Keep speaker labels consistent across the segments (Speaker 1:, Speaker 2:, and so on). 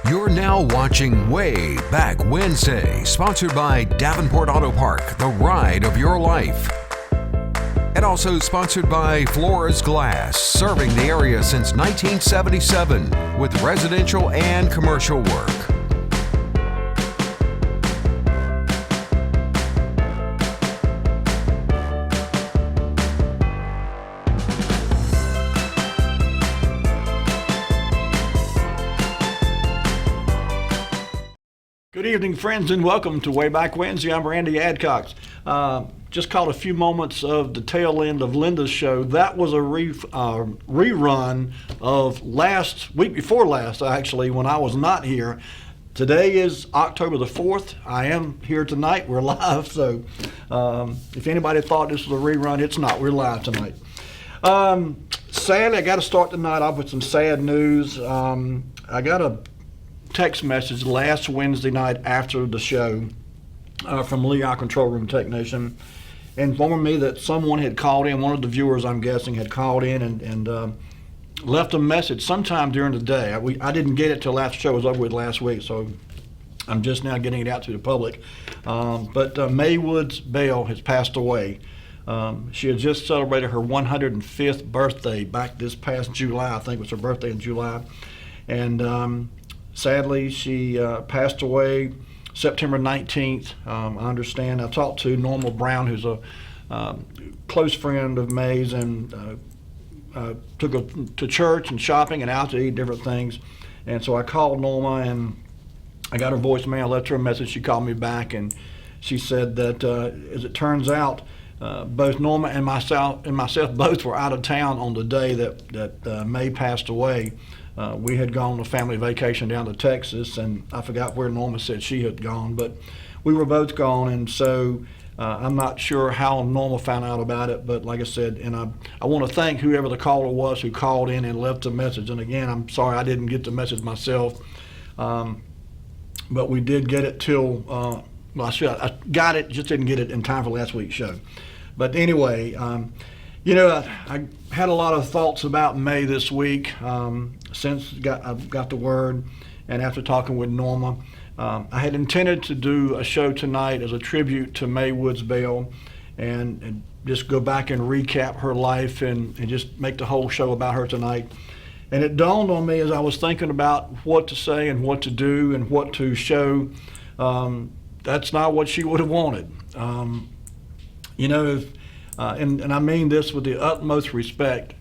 Speaker 1: You're now watching Wayback Wednesday, sponsored by Davenport Auto Park, the ride of your life. And also sponsored by Flores Glass, serving the area since 1977 with residential and commercial work.
Speaker 2: Good evening, friends, and welcome to Wayback Wednesday. I'm Randy Adcox. Just caught a few moments of the tail end of Linda's show. That was a rerun of week before last, actually, when I was not here. Today is October the 4th. I am here tonight. We're live, so if anybody thought this was a rerun, it's not. We're live tonight. Sadly, I got to start tonight off with some sad news. I got a text message last Wednesday night after the show from Lee, our control room technician, informing me that someone had called in, one of the viewers I'm guessing had called in and left a message sometime during the day. I didn't get it till after the show was over with last week, so I'm just now getting it out to the public. But May Woods Bell has passed away. She had just celebrated her 105th birthday back this past July. I think it was her birthday in July. And sadly, she passed away September 19th. I understand. I talked to Norma Brown, who's a close friend of May's, and took her to church and shopping and out to eat different things. And so I called Norma, and I got her voicemail, left her a message. She called me back, and she said that, as it turns out, both Norma and myself both were out of town on the day that May passed away. We had gone on a family vacation down to Texas, and I forgot where Norma said she had gone, but we were both gone, and so I'm not sure how Norma found out about it, but like I said, and I want to thank whoever the caller was who called in and left a message. And again, I'm sorry I didn't get the message myself, but we did get it till, I got it, just didn't get it in time for last week's show. But anyway, I had a lot of thoughts about May this week since I got the word, and after talking with Norma. I had intended to do a show tonight as a tribute to May Woods Bell and just go back and recap her life and just make the whole show about her tonight. And it dawned on me as I was thinking about what to say and what to do and what to show, that's not what she would have wanted. And I mean this with the utmost respect,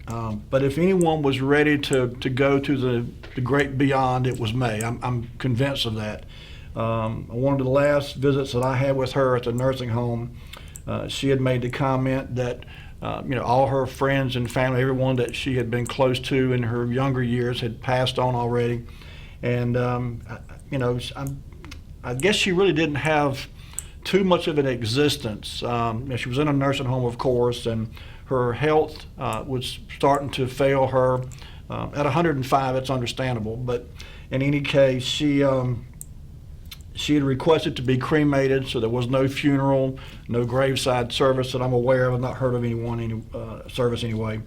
Speaker 2: but if anyone was ready to go to the great beyond, it was May. I'm convinced of that. One of the last visits that I had with her at the nursing home, she had made the comment that all her friends and family, everyone that she had been close to in her younger years, had passed on already. And I guess she really didn't have too much of an existence. She was in a nursing home, of course, and her health was starting to fail her. At 105, it's understandable, but in any case, she had requested to be cremated, so there was no funeral, no graveside service that I'm aware of. I've not heard of any service anyway.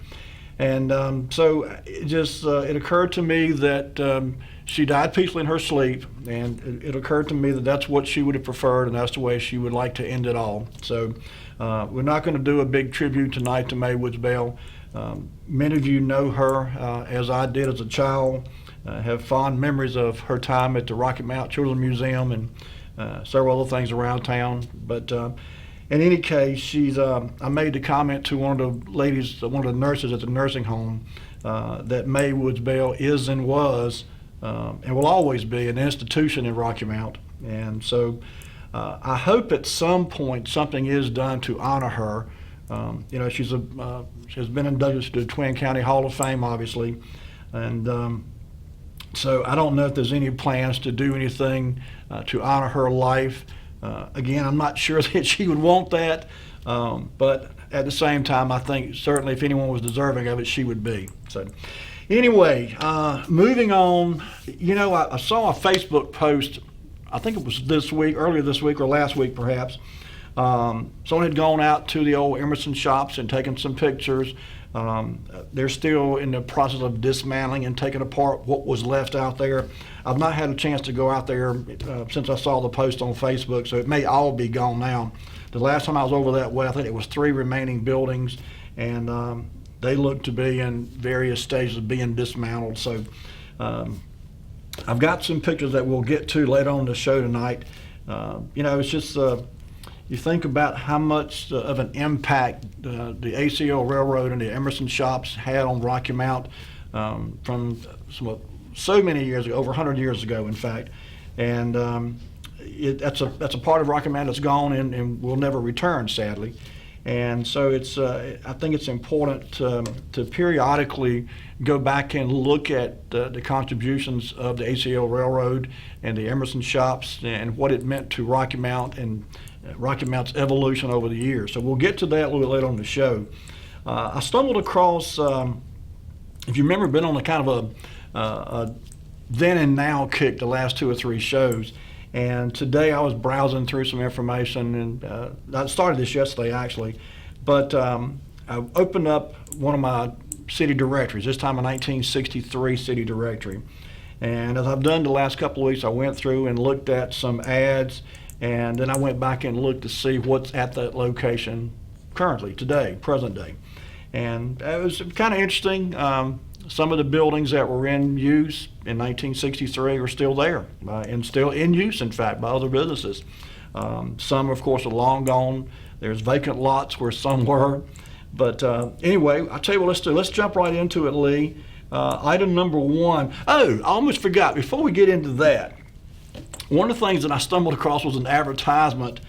Speaker 2: And so it occurred to me that she died peacefully in her sleep, and it occurred to me that that's what she would have preferred, and that's the way she would like to end it all. So we're not going to do a big tribute tonight to May Woods Bell. Many of you know her as I did as a child, have fond memories of her time at the Rocky Mount Children's Museum and several other things around town. But in any case, I made the comment to one of the ladies, one of the nurses at the nursing home, that May Woods Bell is and was and will always be an institution in Rocky Mount. And so I hope at some point something is done to honor her. She has been inducted to the Twin County Hall of Fame, obviously. And so I don't know if there's any plans to do anything to honor her life. Again, I'm not sure that she would want that, but at the same time, I think certainly if anyone was deserving of it, she would be. So anyway, moving on, I saw a Facebook post, I think it was earlier this week or last week perhaps. Someone had gone out to the old Emerson shops and taken some pictures They're still in the process of dismantling and taking apart what was left out there. I've not had a chance to go out there since I saw the post on Facebook, so it may all be gone now. The last time I was over that way, I think it was 3 remaining buildings, and they look to be in various stages of being dismantled. So I've got some pictures that we'll get to later on in the show tonight. It's just you think about how much of an impact the ACL Railroad and the Emerson shops had on Rocky Mount from so many years ago, over 100 years ago, in fact. And that's a part of Rocky Mount that's gone and will never return, sadly. And so I think it's important to periodically go back and look at the contributions of the ACL Railroad and the Emerson shops and what it meant to Rocky Mount and Rocky Mount's evolution over the years. So we'll get to that a little bit later on the show. I stumbled across, if you remember, been on a kind of a then and now kick the last 2 or 3 shows. And today I was browsing through some information, and I started this yesterday actually, but I opened up one of my city directories, this time a 1963 city directory. And as I've done the last couple of weeks, I went through and looked at some ads, and then I went back and looked to see what's at that location currently, today, present day. And it was kind of interesting. Some of the buildings that were in use in 1963 are still there and still in use, in fact, by other businesses. Some, of course, are long gone. There's vacant lots where some were. But anyway, I'll tell you what, let's jump right into it, Lee. Item number 1. Oh, I almost forgot. Before we get into that, one of the things that I stumbled across was an advertisement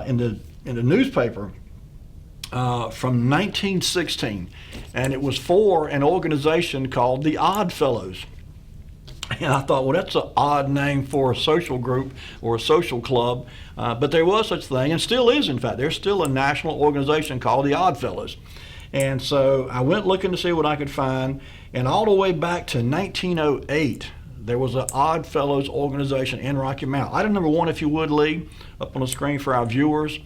Speaker 2: in the newspaper from 1916, and it was for an organization called the Odd Fellows. And I thought, well, that's an odd name for a social group or a social club, but there was such a thing, and still is, in fact. There's still a national organization called the Odd Fellows. And so I went looking to see what I could find, and all the way back to 1908, there was an Odd Fellows organization in Rocky Mount. Item number 1, if you would, Lee, up on the screen for our viewers.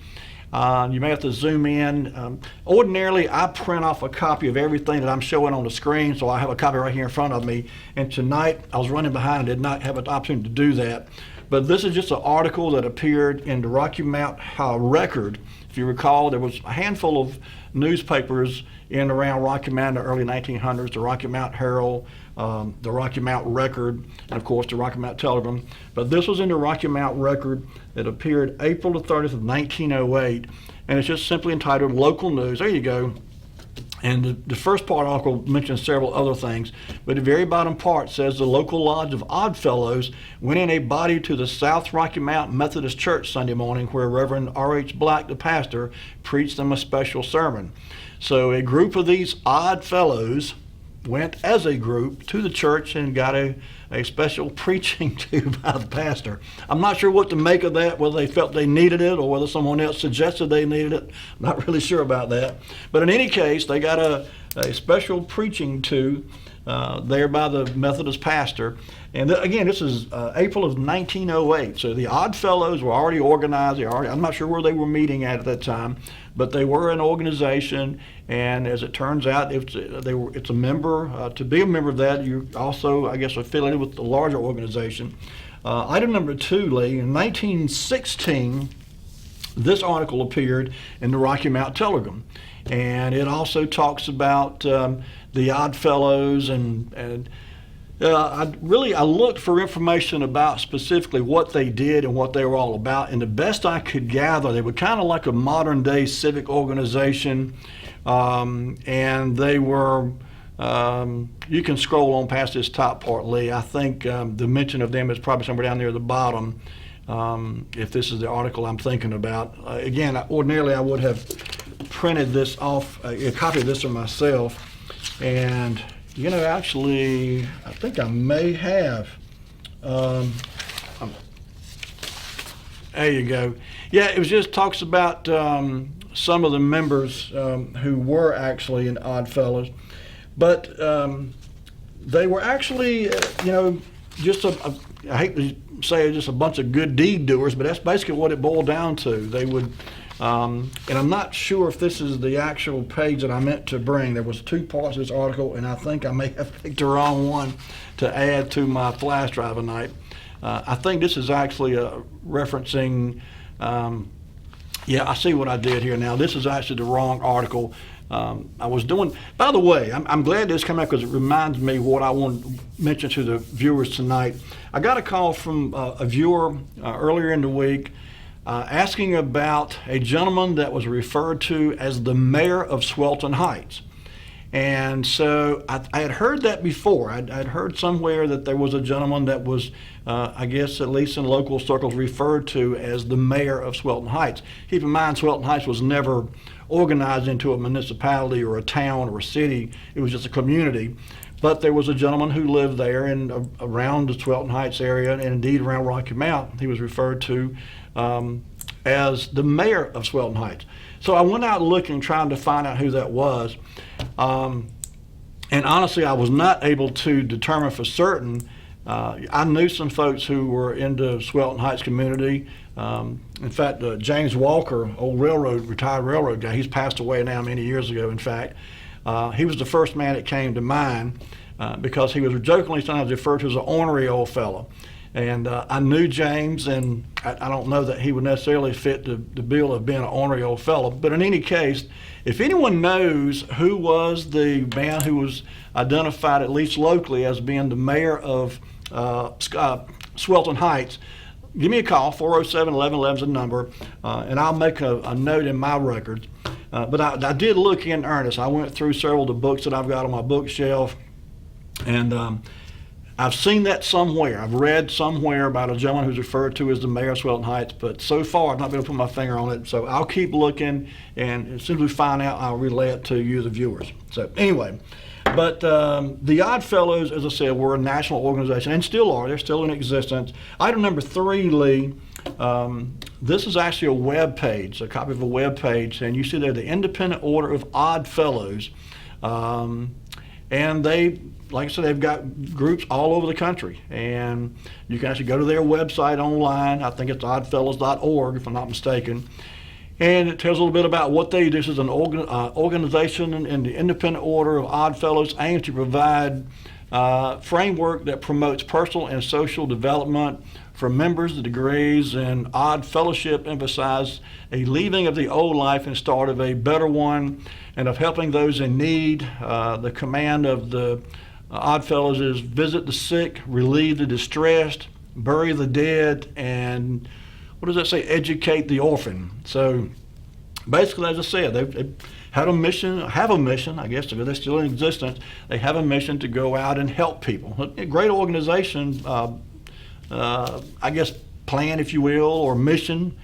Speaker 2: You may have to zoom in. Ordinarily, I print off a copy of everything that I'm showing on the screen, so I have a copy right here in front of me. And tonight, I was running behind and did not have an opportunity to do that. But this is just an article that appeared in the Rocky Mount Record. If you recall, there was a handful of newspapers in and around Rocky Mount in the early 1900s, the Rocky Mount Herald, the Rocky Mount Record, and of course the Rocky Mount Telegram. But this was in the Rocky Mount Record that appeared April the 30th of 1908, and it's just simply entitled Local News. There you go. And the first part of the article mentions several other things, but the very bottom part says the local lodge of Odd Fellows went in a body to the South Rocky Mount Methodist Church Sunday morning, where Reverend R.H. Black, the pastor, preached them a special sermon. So a group of these Odd Fellows went as a group to the church and got a special preaching to by the pastor. I'm not sure what to make of that, whether they felt they needed it or whether someone else suggested they needed it. I'm not really sure about that. But in any case, they got a special preaching to there by the Methodist pastor. And again, this is April of 1908. So the Odd Fellows were already organized. I'm not sure where they were meeting at that time, but they were an organization. And as it turns out, it's a member. To be a member of that, you also, I guess, affiliated with the larger organization. Item number 2, Lee, in 1916, this article appeared in the Rocky Mount Telegram. And it also talks about the Odd Fellows and I looked for information about specifically what they did and what they were all about, and the best I could gather, they were kind of like a modern day civic organization, and they were, you can scroll on past this top part, Lee. I think the mention of them is probably somewhere down there at the bottom, if this is the article I'm thinking about. Again, ordinarily I would have printed this off, a copy of this for myself, and actually, I think I may have. There you go. Yeah, it was just talks about some of the members who were actually in Odd Fellows, but they were actually, just I hate to say just a bunch of good deed doers, but that's basically what it boiled down to. They would And I'm not sure if this is the actual page that I meant to bring. There was 2 parts of this article, and I think I may have picked the wrong one to add to my flash drive tonight. I think this is actually referencing, yeah, I see what I did here now. This is actually the wrong article. I was doing, by the way, I'm glad this came out because it reminds me what I want to mention to the viewers tonight. I got a call from a viewer earlier in the week asking about a gentleman that was referred to as the mayor of Swelton Heights. And so I had heard that before. I'd heard somewhere that there was a gentleman that was, I guess at least in local circles, referred to as the mayor of Swelton Heights. Keep in mind, Swelton Heights was never organized into a municipality or a town or a city. It was just a community. But there was a gentleman who lived there and around the Swelton Heights area, and indeed around Rocky Mount. He was referred to as the mayor of Swelton Heights. So I went out looking, trying to find out who that was. And honestly, I was not able to determine for certain. I knew some folks who were in the Swelton Heights community. In fact, James Walker, old retired railroad guy, he's passed away now many years ago, in fact. He was the first man that came to mind because he was jokingly sometimes referred to as an ornery old fellow. And I knew James, and I don't know that he would necessarily fit the bill of being an ornery old fellow. But in any case, if anyone knows who was the man who was identified, at least locally, as being the mayor of Swelton Heights, give me a call. 407-1111 is the number, and I'll make a note in my records. But I did look in earnest. I went through several of the books that I've got on my bookshelf, and I've seen that somewhere. I've read somewhere about a gentleman who's referred to as the mayor of Swelton Heights, but so far I've not been able to put my finger on it. So I'll keep looking, and as soon as we find out, I'll relay it to you, the viewers. So anyway, but the Odd Fellows, as I said, were a national organization, and still are. They're still in existence. Item number 3, Lee. This is actually a web page, a copy of a web page, and you see there the Independent Order of Odd Fellows, and they, like I said, they've got groups all over the country, and you can actually go to their website online. I think it's oddfellows.org, if I'm not mistaken, and it tells a little bit about what they do. This is an organization in the Independent Order of Odd Fellows aims to provide framework that promotes personal and social development for members. The degrees in Odd Fellowship emphasize a leaving of the old life and start of a better one, and of helping those in need. The command of the Odd Fellows is visit the sick, relieve the distressed, bury the dead, and what does that say? Educate the orphan. So basically, as I said, they've have a mission, I guess, if they're still in existence. They have a mission to go out and help people. A great organization, I guess, plan, if you will, or mission.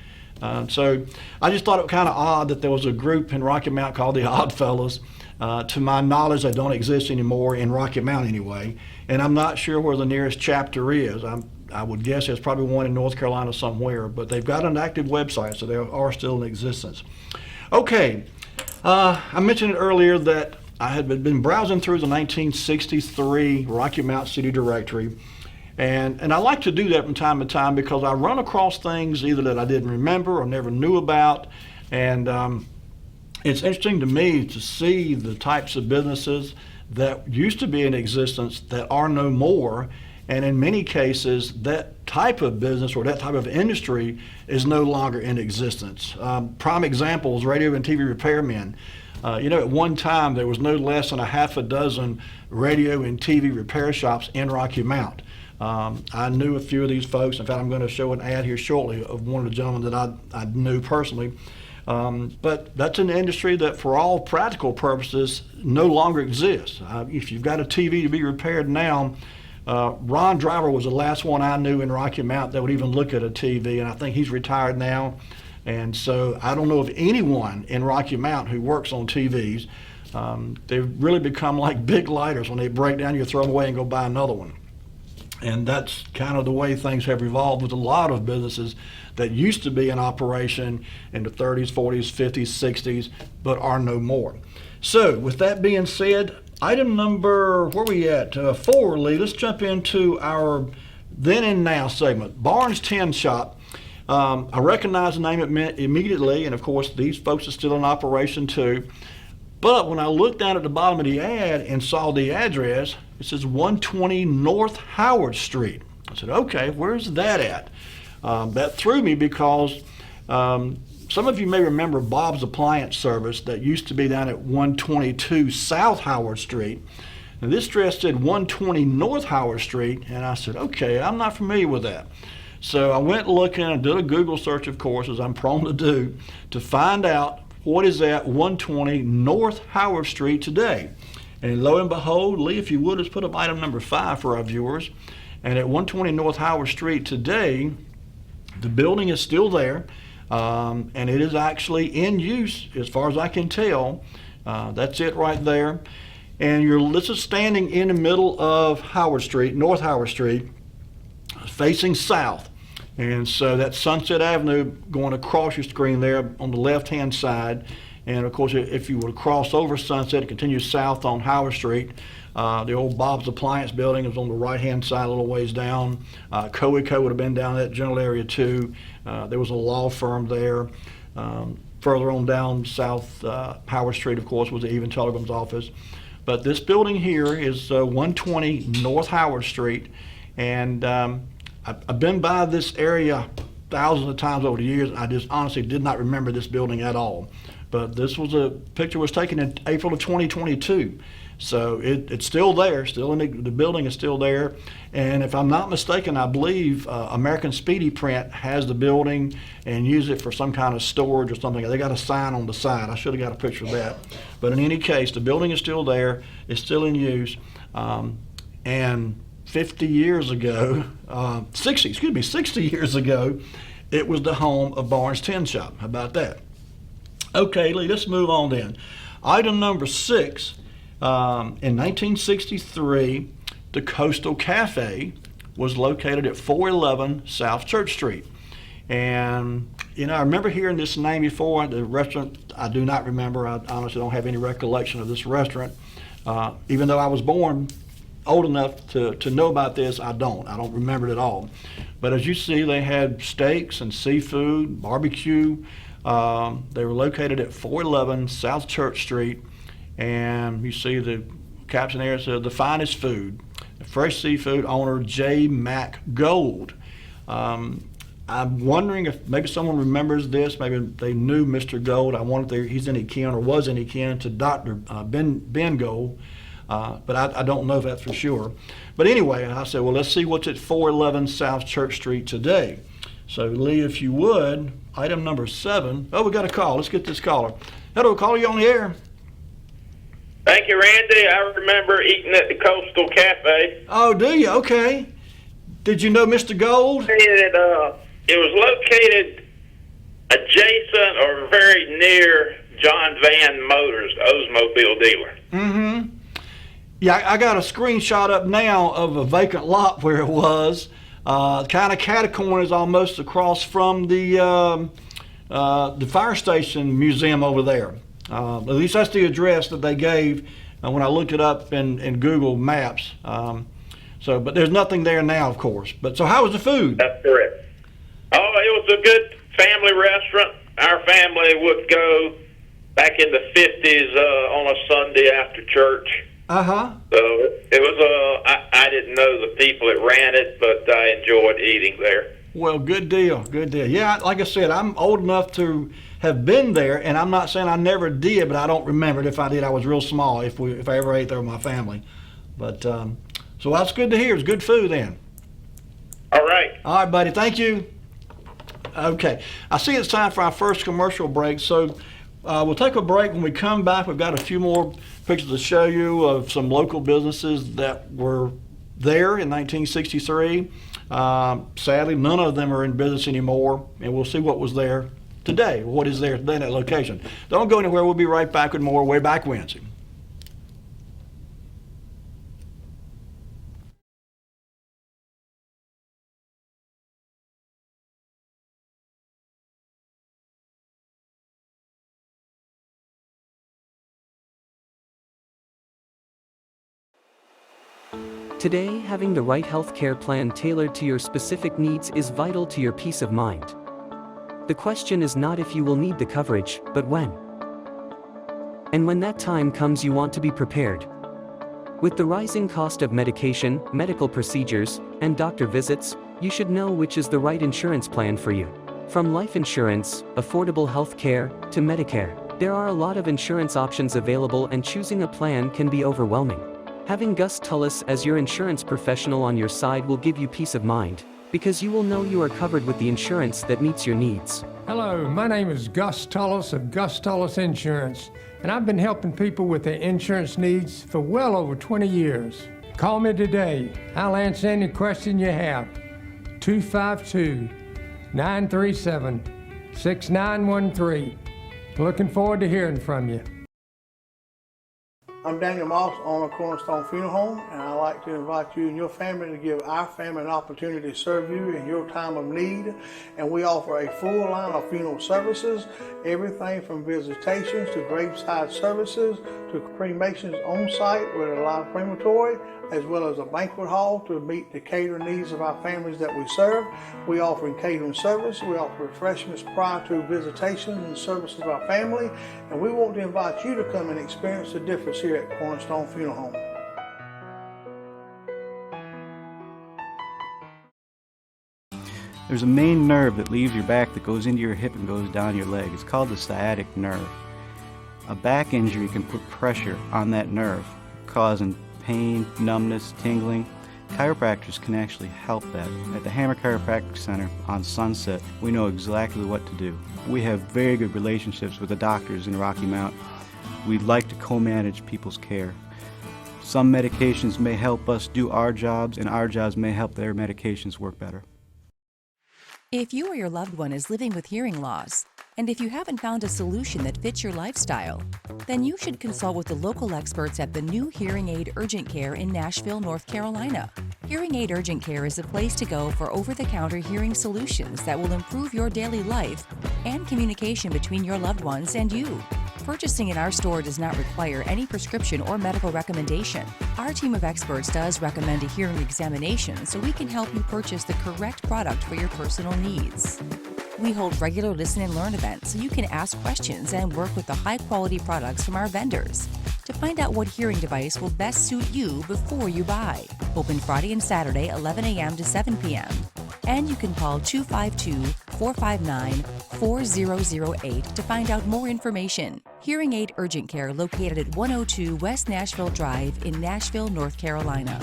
Speaker 2: So I just thought it kind of odd that there was a group in Rocky Mount called the Odd Fellows. To my knowledge, they don't exist anymore in Rocky Mount anyway, and I'm not sure where the nearest chapter is. I would guess there's probably one in North Carolina somewhere, but they've got an active website, so they are still in existence. Okay, I mentioned it earlier that I had been browsing through the 1963 Rocky Mount City Directory, and I like to do that from time to time because I run across things either that I didn't remember or never knew about, and it's interesting to me to see the types of businesses that used to be in existence that are no more, and in many cases that type of business or that type of industry is no longer in existence. Prime examples, radio and TV repairmen. At one time there was no less than a half a dozen radio and TV repair shops in Rocky Mount. I knew a few of these folks. In fact, I'm going to show an ad here shortly of one of the gentlemen that I knew personally. But that's an industry that for all practical purposes no longer exists. If you've got a TV to be repaired now, Ron Driver was the last one I knew in Rocky Mount that would even look at a TV, and I think he's retired now. And so I don't know of anyone in Rocky Mount who works on TVs. They've really become like big lighters. When they break down, you throw them away and go buy another one. And that's kind of the way things have evolved with a lot of businesses that used to be in operation in the 30s, 40s, 50s, 60s, but are no more. So with that being said, item number, where are we at? 4, Lee. Let's jump into our then and now segment. Barnes Tin Shop. I recognized the name immediately, and of course, these folks are still in operation too. But when I looked down at the bottom of the ad and saw the address, it says 120 North Howard Street. I said, okay, where's that at? That threw me because some of you may remember Bob's Appliance Service that used to be down at 122 South Howard Street. And this address said 120 North Howard Street, and I said, okay, I'm not familiar with that. So I went looking and did a Google search, of course, as I'm prone to do, to find out what is at 120 North Howard Street today. And lo and behold, Lee, if you would, let's put up item number 5 for our viewers. And at 120 North Howard Street today, the building is still there, and it is actually in use as far as I can tell. That's it right there. And this is standing in the middle of Howard Street, North Howard Street, facing south. And so that's Sunset Avenue going across your screen there on the left-hand side. And of course, if you were to cross over Sunset and continue south on Howard Street, the old Bob's Appliance building is on the right-hand side a little ways down. Coeco would have been down that general area too. There was a law firm there. Further on down South Howard Street, of course, was the Even Telegram's office. But this building here is 120 North Howard Street. And I've been by this area thousands of times over the years. I just honestly did not remember this building at all. But this was a picture was taken in April of 2022. So it's still there, still in the building is still there. And if I'm not mistaken, I believe American Speedy Print has the building and use it for some kind of storage or something. They got a sign on the side. I should have got a picture of that. But in any case, the building is still there. It's still in use. And 50 years ago, 60 years ago, it was the home of Barnes Tin Shop. How about that? Okay, Lee, let's move on then. Item number 6, in 1963, the Coastal Cafe was located at 411 South Church Street. And, I remember hearing this name before. The restaurant, I do not remember. I honestly don't have any recollection of this restaurant. Even though I was born old enough to know about this, I don't remember it at all. But as you see, they had steaks and seafood, barbecue. They were located at 411 South Church Street, and you see the caption there says the finest food, fresh seafood owner J. Mac Gold. I'm wondering if maybe someone remembers this. Maybe they knew Mr. Gold. I wonder if he's any kin or was any kin to Dr. Ben Gold. But I don't know that for sure. But anyway, I said, well, let's see what's at 411 South Church Street today. So, Lee, if you would, item number 7. Oh, we got a call. Let's get this caller. Hello, caller, you on the air?
Speaker 3: Thank you, Randy. I remember eating at the Coastal Cafe.
Speaker 2: Oh, do you? Okay. Did you know Mr. Gold?
Speaker 3: It was located adjacent or very near John Van Motors, the Oldsmobile dealer.
Speaker 2: Mm-hmm. Yeah, I got a screenshot up now of a vacant lot where it was. Kind of catty-corners almost across from the fire station museum over there. At least that's the address that they gave when I looked it up in Google Maps. But there's nothing there now, of course. But so how was the food?
Speaker 3: That's correct. Oh, it was a good family restaurant. Our family would go back in the 50s on a Sunday after church.
Speaker 2: Uh-huh.
Speaker 3: So it was I didn't know the people that ran it, but I enjoyed eating there.
Speaker 2: Well, good deal, good deal. Yeah, like I said, I'm old enough to have been there, and I'm not saying I never did, but I don't remember it. If I did, I was real small if I ever ate there with my family. But so that's good to hear. It's good food then.
Speaker 3: All right.
Speaker 2: All right, buddy. Thank you. Okay. I see it's time for our first commercial break, so we'll take a break. When we come back, we've got a few more pictures to show you of some local businesses that were there in 1963. Sadly, none of them are in business anymore, and we'll see what was there today, what is there today in that location. Don't go anywhere. We'll be right back with more Wayback Wednesday.
Speaker 4: Today, having the right health care plan tailored to your specific needs is vital to your peace of mind. The question is not if you will need the coverage, but when. And when that time comes, you want to be prepared. With the rising cost of medication, medical procedures, and doctor visits, you should know which is the right insurance plan for you. From life insurance, affordable health care, to Medicare, there are a lot of insurance options available, and choosing a plan can be overwhelming. Having Gus Tullis as your insurance professional on your side will give you peace of mind, because you will know you are covered with the insurance that meets your needs.
Speaker 5: Hello, my name is Gus Tullis of Gus Tullis Insurance, and I've been helping people with their insurance needs for well over 20 years. Call me today. I'll answer any question you have. 252-937-6913. Looking forward to hearing from you.
Speaker 6: I'm Daniel Moss, owner of Cornerstone Funeral Home, and I'd like to invite you and your family to give our family an opportunity to serve you in your time of need. And we offer a full line of funeral services, everything from visitations to graveside services to cremations on site with a live crematory, as well as a banquet hall to meet the catering needs of our families that we serve. We offer catering service, we offer refreshments prior to visitations and services of our family, and we want to invite you to come and experience the difference here at Cornerstone Funeral Home.
Speaker 7: There's a main nerve that leaves your back that goes into your hip and goes down your leg. It's called the sciatic nerve. A back injury can put pressure on that nerve, causing pain, numbness, tingling. Chiropractors can actually help that. At the Hammer Chiropractic Center on Sunset, we know exactly what to do. We have very good relationships with the doctors in Rocky Mount. We like to co-manage people's care. Some medications may help us do our jobs, and our jobs may help their medications work better.
Speaker 8: If you or your loved one is living with hearing loss, and if you haven't found a solution that fits your lifestyle, then you should consult with the local experts at the new Hearing Aid Urgent Care in Nashville, North Carolina. Hearing Aid Urgent Care is a place to go for over-the-counter hearing solutions that will improve your daily life and communication between your loved ones and you. Purchasing in our store does not require any prescription or medical recommendation. Our team of experts does recommend a hearing examination so we can help you purchase the correct product for your personal needs. We hold regular listen and learn events so you can ask questions and work with the high-quality products from our vendors to find out what hearing device will best suit you before you buy. Open Friday and Saturday, 11 a.m. to 7 p.m. And you can call 252-459-4008 to find out more information. Hearing Aid Urgent Care located at 102 West Nashville Drive in Nashville, North Carolina.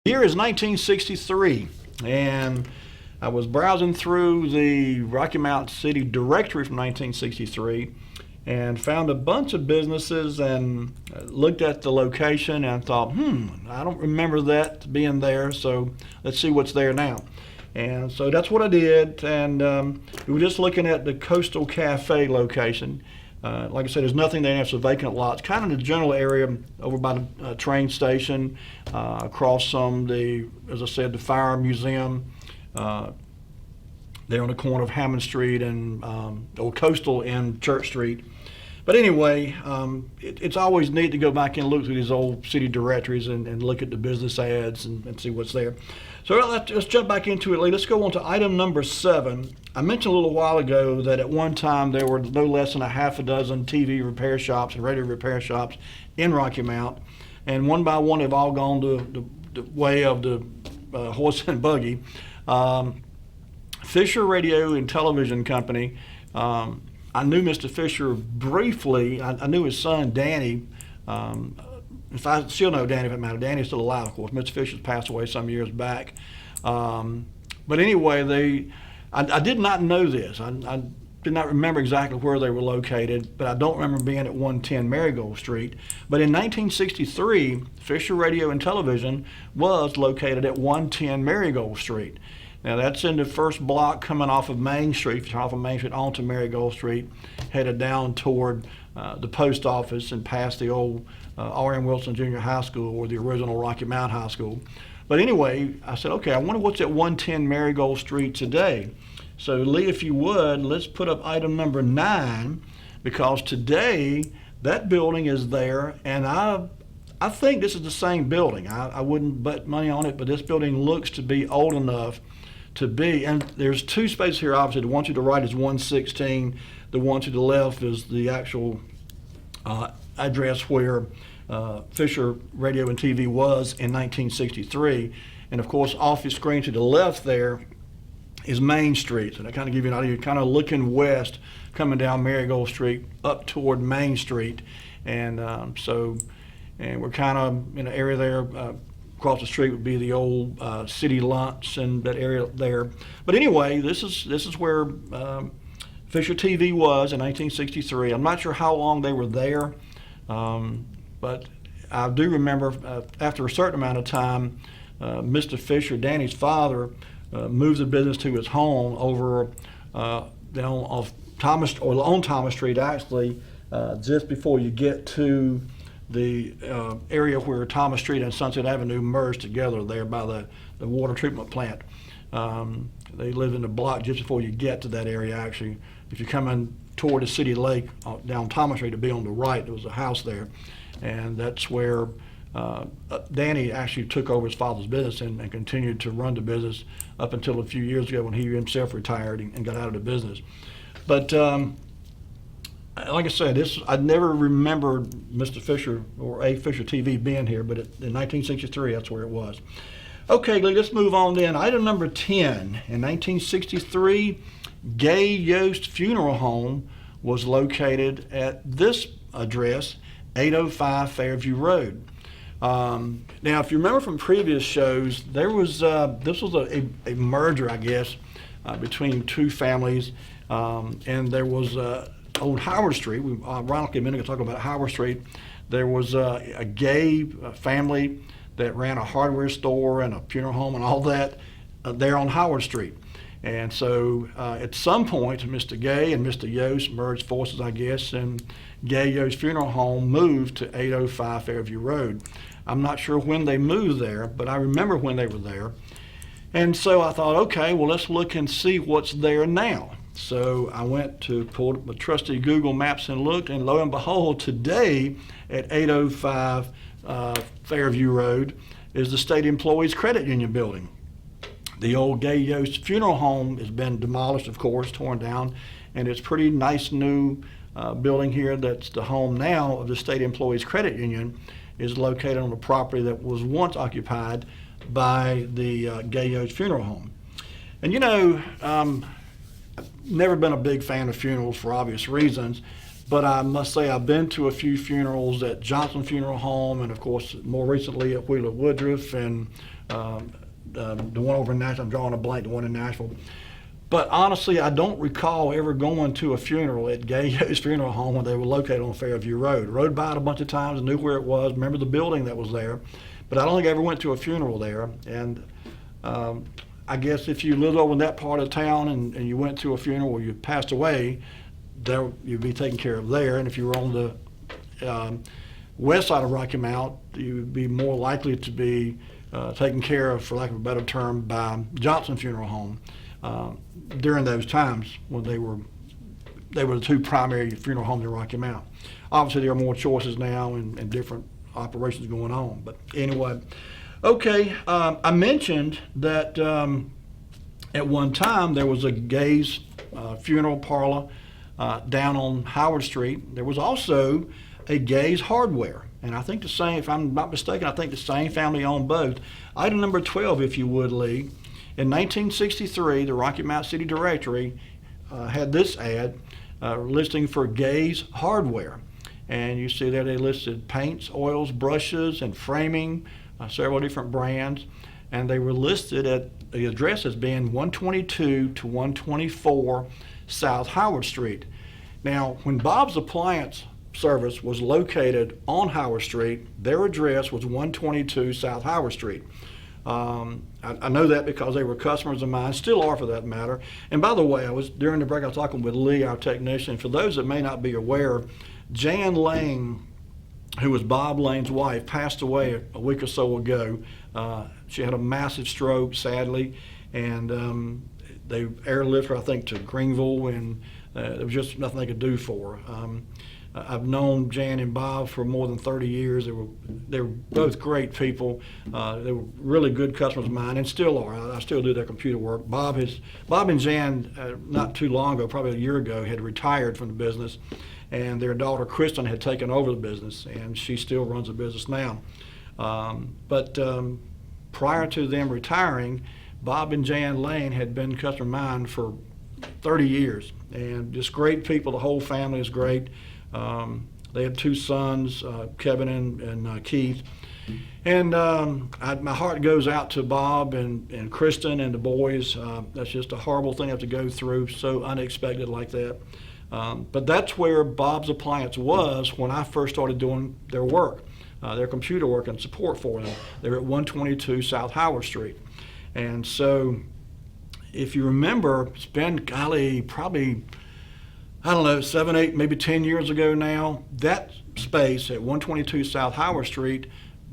Speaker 2: The year is 1963, and I was browsing through the Rocky Mount City directory from 1963 and found a bunch of businesses and looked at the location and thought, I don't remember that being there, so let's see what's there now. And so that's what I did, and we were just looking at the Coastal Cafe location. Like I said, there's nothing there. It's a vacant lot. It's kind of the general area over by the train station, across from as I said, the Fire Museum, there on the corner of Hammond Street and Coastal and Church Street. But anyway, it's always neat to go back and look through these old city directories and look at the business ads and see what's there. So let's jump back into it, Lee. Let's go on to item number 7. I mentioned a little while ago that at one time there were no less than a half a dozen TV repair shops and radio repair shops in Rocky Mount, and one by one have all gone the way of the horse and buggy. Fisher Radio and Television Company. I knew Mr. Fisher briefly. I knew his son, Danny. If I still know Danny, if it matters. Danny's still alive, of course. Mr. Fisher's passed away some years back. But anyway, I did not know this. did not remember exactly where they were located, but I don't remember being at 110 Marigold Street. But in 1963, Fisher Radio and Television was located at 110 Marigold Street. Now that's in the first block coming off of Main Street. If you're off of Main Street onto Marigold Street, headed down toward the post office and past the old R.M. Wilson Junior High School, or the original Rocky Mount High School. But anyway, I said, okay, I wonder what's at 110 Marigold Street today. So Lee, if you would, let's put up item number 9, because today that building is there, and I think this is the same building. I wouldn't bet money on it, but this building looks to be old enough to be, and there's 2 spaces here, obviously. The one to the right is 116. The one to the left is the actual address where Fisher Radio and TV was in 1963. And of course, off your screen to the left there is Main Street. So that kind of give you an idea. You're kind of looking west, coming down Marigold Street up toward Main Street. And and we're kind of in an area there. Across the street would be the old city lunch and that area there. But anyway, this is where Fisher TV was in 1963. I'm not sure how long they were there, but I do remember after a certain amount of time, Mr. Fisher, Danny's father, moved the business to his home over down off Thomas, or on Thomas Street, actually, just before you get to the area where Thomas Street and Sunset Avenue merged together there by the water treatment plant. They live in the block just before you get to that area, actually. If you're coming toward the city lake down Thomas Street, to be on the right, there was a house there. And that's where Danny actually took over his father's business and continued to run the business up until a few years ago when he himself retired and got out of the business. But like I said, I never remembered Mr. Fisher or A. Fisher TV being here, but in 1963, that's where it was. Okay, Lee, let's move on then. Item number 10. In 1963, Gay Yost Funeral Home was located at this address, 805 Fairview Road. Now, if you remember from previous shows, there was this was a merger, I guess, between 2 families, and there was on Howard Street. Ironically, a minute ago talking about Howard Street, there was a gay family that ran a hardware store and a funeral home and all that there on Howard Street. And so at some point, Mr. Gay and Mr. Yost merged forces, I guess, and Gay Yost Funeral Home moved to 805 Fairview Road. I'm not sure when they moved there, but I remember when they were there. And so I thought, okay, well, let's look and see what's there now. So I went to pull up my trusty Google Maps and looked, and lo and behold, today at 805 Fairview Road is the State Employees Credit Union building. The old Gay Yost Funeral Home has been demolished, of course, torn down, and it's pretty nice new building here that's the home now of the State Employees Credit Union, is located on a property that was once occupied by the Gay Yost Funeral Home. And you know, I've never been a big fan of funerals for obvious reasons, but I must say I've been to a few funerals at Johnson Funeral Home, and of course more recently at Wheeler Woodruff, and the one over in Nashville. I'm drawing a blank, the one in Nashville. But honestly, I don't recall ever going to a funeral at Gay Yost Funeral Home when they were located on Fairview Road. Rode by it a bunch of times and knew where it was, remember the building that was there, but I don't think I ever went to a funeral there. And I guess if you lived over in that part of town and you went to a funeral or you passed away, there you'd be taken care of there. And if you were on the west side of Rocky Mount, you would be more likely to be taken care of, for lack of a better term, by Johnson Funeral Home during those times when they were the 2 primary funeral homes in Rocky Mount. Obviously, there are more choices now and different operations going on. But anyway, okay, I mentioned that at one time there was a gay's funeral parlor down on Howard Street. There was also a gay's hardware. And I think the same, if I'm not mistaken, I think the same family owned both. Item number 12, if you would, Lee. In 1963, the Rocky Mount City Directory had this ad listing for Gay's Hardware. And you see there they listed paints, oils, brushes, and framing, several different brands. And they were listed at the address as being 122 to 124 South Howard Street. Now, when Bob's Appliance Service was located on Howard Street, their address was 122 South Howard Street. I know that because they were customers of mine, still are for that matter. And by the way, during the break I was talking with Lee, our technician. For those that may not be aware, Jan Lane, who was Bob Lane's wife, passed away a week or so ago. She had a massive stroke, sadly, and they airlifted her, I think, to Greenville, and there was just nothing they could do for her. I've known Jan and Bob for more than 30 years. They were both great people. They were really good customers of mine, and still are. I still do their computer work. Bob and Jan, not too long ago, probably a year ago, had retired from the business, and their daughter Kristen had taken over the business, and she still runs the business now. But prior to them retiring, Bob and Jan Lane had been customer of mine for 30 years, and just great people. The whole family is great. They had two sons, Kevin and Keith. And my heart goes out to Bob and Kristen and the boys. That's just a horrible thing I have to go through, so unexpected like that. But that's where Bob's Appliance was when I first started doing their work, their computer work and support for them. They were at 122 South Howard Street. And so if you remember, it's been, golly, probably, I don't know, 7, 8, maybe 10 years ago now, that space at 122 South Howard Street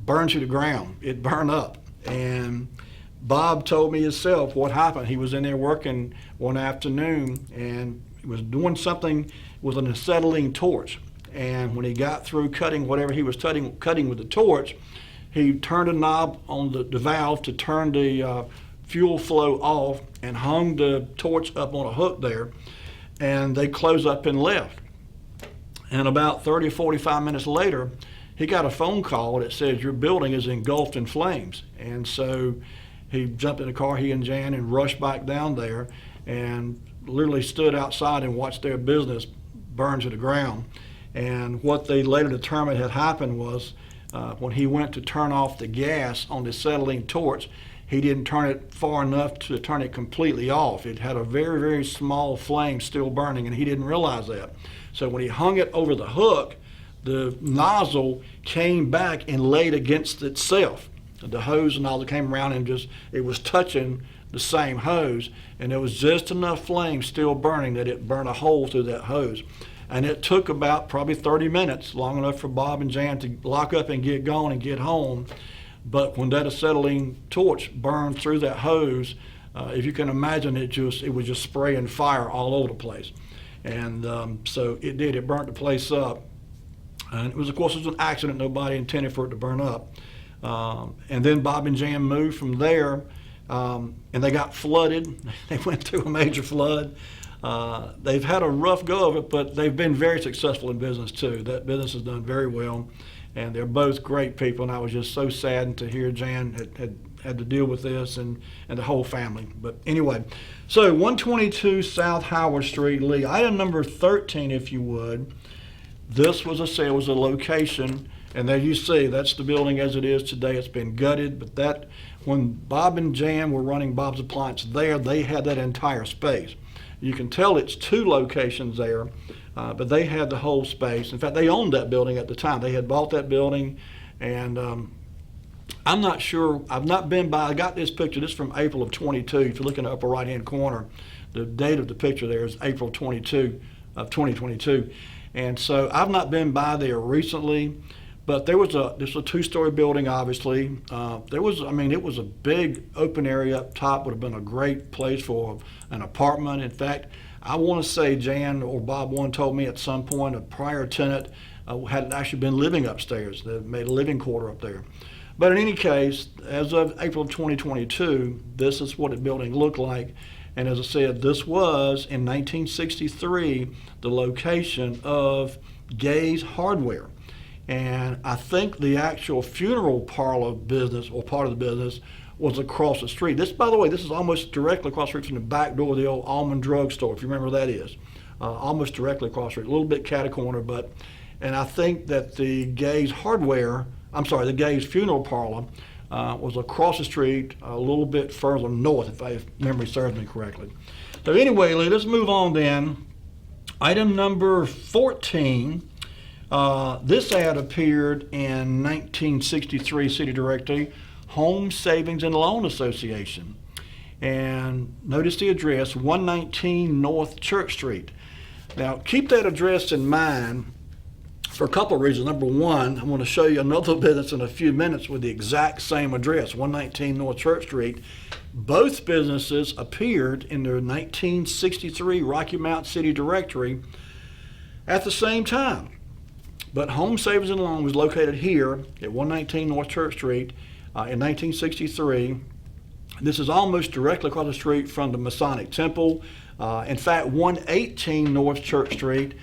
Speaker 2: burned to the ground. It burned up. And Bob told me himself what happened. He was in there working one afternoon and he was doing something with an acetylene torch. And when he got through cutting whatever he was cutting with the torch, he turned a knob on the valve to turn the fuel flow off and hung the torch up on a hook there. And they closed up and left. And about 30 or 45 minutes later, he got a phone call that says, your building is engulfed in flames. And so he jumped in the car, he and Jan, and rushed back down there and literally stood outside and watched their business burn to the ground. And what they later determined had happened was when he went to turn off the gas on the acetylene torch, he didn't turn it far enough to turn it completely off. It had a very, very small flame still burning, and he didn't realize that. So when he hung it over the hook, the nozzle came back and laid against itself. The hose and nozzle came around and it was touching the same hose, and there was just enough flame still burning that it burned a hole through that hose. And it took about probably 30 minutes, long enough for Bob and Jan to lock up and get going and get home. But when that acetylene torch burned through that hose, if you can imagine, it was just spraying fire all over the place. And so it did. It burnt the place up. And it was, of course, it was an accident. Nobody intended for it to burn up. And then Bob and Jan moved from there, and they got flooded. They went through a major flood. They've had a rough go of it, but they've been very successful in business too. That business has done very well, and they're both great people. And I was just so saddened to hear Jan had to deal with this and the whole family. But anyway, so 122 South Howard Street, Lee. Item number 13, if you would. This was a location, and there you see, that's the building as it is today. It's been gutted, but when Bob and Jan were running Bob's Appliance there, they had that entire space. You can tell it's two locations there, but they had the whole space. In fact, they owned that building at the time. They had bought that building, and I'm not sure, I've not been by, I got this picture, this is from April of 22. If you look in the upper right-hand corner, the date of the picture there is April 22 of 2022. And so I've not been by there recently, but this was a two-story building, obviously. It was a big open area up top, would have been a great place for an apartment. In fact, I want to say Jan or Bob one told me at some point a prior tenant had actually been living upstairs. They made a living quarter up there. But in any case, as of April 2022, this is what the building looked like. And as I said, this was, in 1963, the location of Gay's Hardware. And I think the actual funeral parlor business, or part of the business, was across the street. This, by the way, this is almost directly across the street from the back door of the old Almond Drug Store, if you remember what that is. Almost directly across the street, a little bit catty-corner, and I think that the Gay's funeral parlor was across the street, a little bit further north, if memory serves me correctly. So anyway, Lee, let's move on then. Item number 14. This ad appeared in 1963 City Directory, Home Savings and Loan Association. And notice the address, 119 North Church Street. Now, keep that address in mind for a couple of reasons. Number one, I'm going to show you another business in a few minutes with the exact same address, 119 North Church Street. Both businesses appeared in the 1963 Rocky Mount City Directory at the same time. But Home Savings and Loan was located here at 119 North Church Street in 1963. This is almost directly across the street from the Masonic Temple. In fact, 118 North Church Street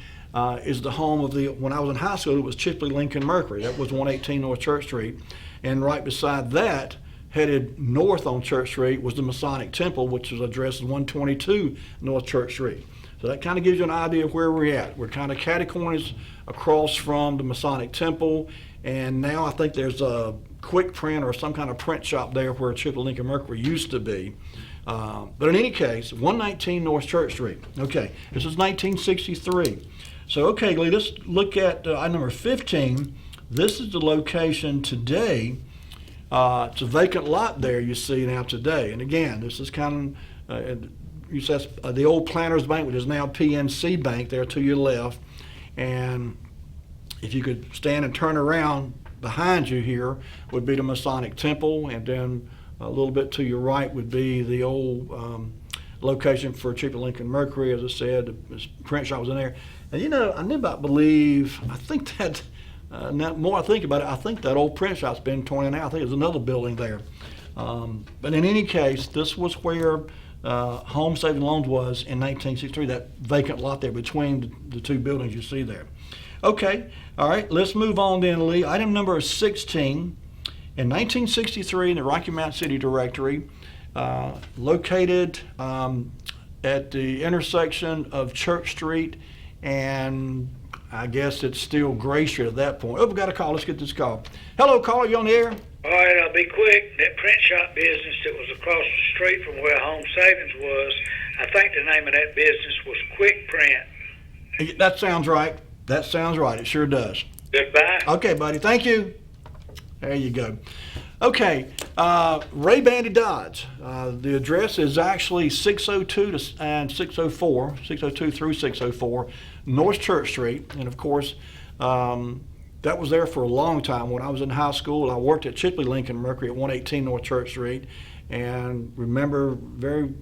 Speaker 2: is the home of when I was in high school, it was Chipley Lincoln Mercury. That was 118 North Church Street. And right beside that, headed north on Church Street, was the Masonic Temple, which is addressed as 122 North Church Street. So that kind of gives you an idea of where we're at. We're kind of catty-corners across from the Masonic Temple, and now I think there's a quick print or some kind of print shop there where Chipley Lincoln Mercury used to be. But in any case, 119 North Church Street. Okay, this is 1963. So, okay, Lee, let's look at item number 15. This is the location today. It's a vacant lot there you see now today. And again, this is kind of, the old Planters Bank, which is now PNC Bank, there to your left. And if you could stand and turn around, behind you here would be the Masonic Temple, and then a little bit to your right would be the old location for Chipley Lincoln Mercury. As I said, the print shop was in there. And you know, I never about believe, I think that, now more I think about it, I think that old print shop's been torn out. I think there's another building there. But in any case, this was where Home Savings Loans was in 1963, that vacant lot there between the two buildings you see there. Okay, all right, let's move on then, Lee. Item number 16. In 1963, in the Rocky Mount City Directory, located at the intersection of Church Street and I guess it's still Gray Street at that point. Oh, we got a call. Let's get this call. Hello, caller. You on the air?
Speaker 9: All right, I'll be quick. That print shop business that was across the street from where Home Savings was, I think the name of that business was Quick Print.
Speaker 2: That sounds right. That sounds right. It sure does.
Speaker 9: Goodbye.
Speaker 2: Okay, buddy. Thank you. There you go. Okay, Ray Bandy Dodge. The address is actually 602 and 604, 602 through 604, North Church Street. And of course, that was there for a long time. When I was in high school, I worked at Chipley Lincoln Mercury at 118 North Church Street, and remember very,